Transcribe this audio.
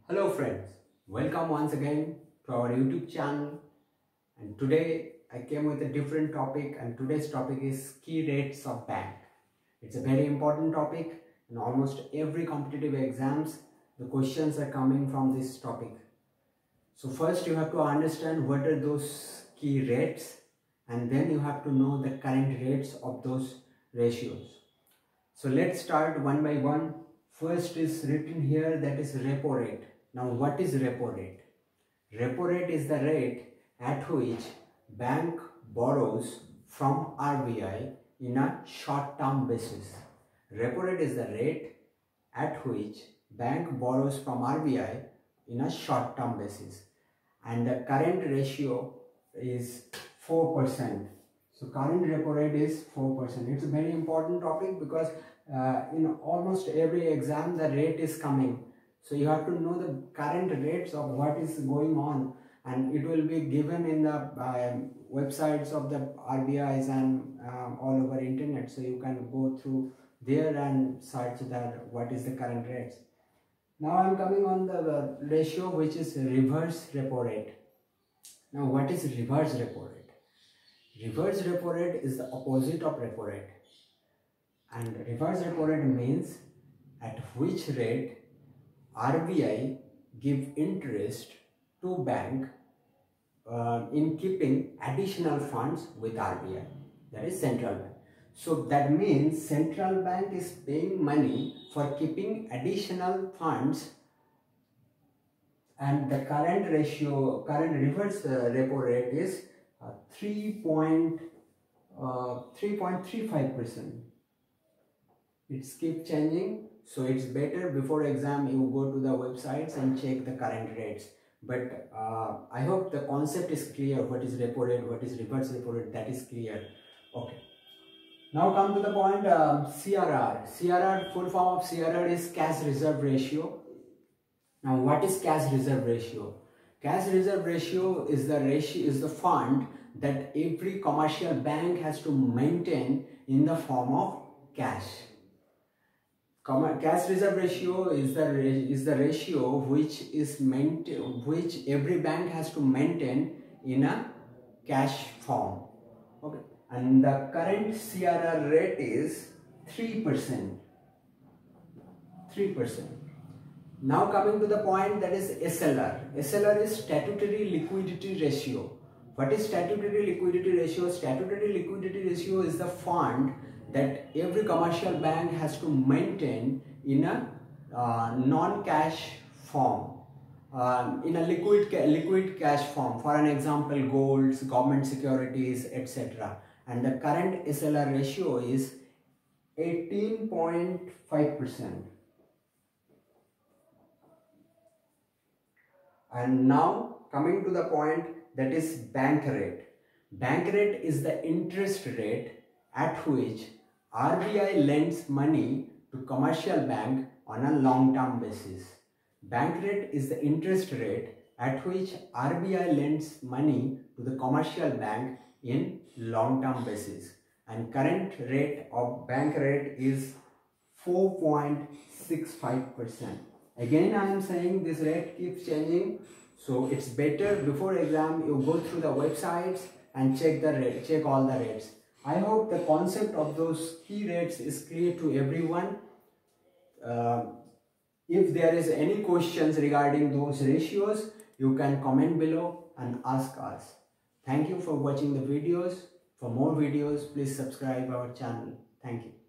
Hello friends, welcome once again to our YouTube channel, and today I came with a different topic, and today's topic is key rates of bank. It's a very important topic. In almost every competitive exams the questions are coming from this topic. So first you have to understand what are those key rates, and then you have to know the current rates of those ratios. So let's start one by one. First is written here, that is repo rate. Now what is repo rate? Repo rate is the rate at which bank borrows from RBI in a short-term basis. Repo rate is the rate at which bank borrows from RBI in a short-term basis. And the current ratio is 4%. So current repo rate is 4%. It's a very important topic because in almost every exam the rate is coming. So you have to know the current rates of what is going on, and it will be given in the websites of the RBIs and all over internet. So you can go through there and search that what is the current rates. Now I am coming on the ratio which is reverse repo rate. Now what is reverse repo rate? Reverse repo rate is the opposite of repo rate. And reverse repo rate means at which rate RBI give interest to bank in keeping additional funds with RBI, that is central bank. So that means central bank is paying money for keeping additional funds, and the current reverse repo rate is 3.35%. It's keep changing, so it's better before exam you go to the websites and check the current rates. But I hope the concept is clear. What is repo rate, what is reverse repo rate, that is clear. Okay, now come to the point. CRR, full form of CRR is cash reserve ratio. Now what is cash reserve ratio? Cash reserve ratio is the fund that every commercial bank has to maintain in the form of cash. Cash reserve ratio is the ratio which every bank has to maintain in a cash form. Okay, and the current CRR rate is 3%. 3%. Now coming to the point, that is SLR. SLR is statutory liquidity ratio. What is statutory liquidity ratio? Statutory liquidity ratio is the fund that every commercial bank has to maintain in a non-cash form, in a liquid cash form. For an example, golds, government securities, etc. And the current SLR ratio is 18.5%. And now coming to the point, that is bank rate. Bank rate is the interest rate at which RBI lends money to commercial bank on a long-term basis. Bank rate is the interest rate at which RBI lends money to the commercial bank in long-term basis. And current rate of bank rate is 4.65%. Again I am saying this rate keeps changing, so it's better before exam you go through the websites and check the rate, check all the rates. I hope the concept of those key rates is clear to everyone. If there is any questions regarding those ratios, you can comment below and ask us. Thank you for watching the videos. For more videos, please subscribe our channel. Thank you.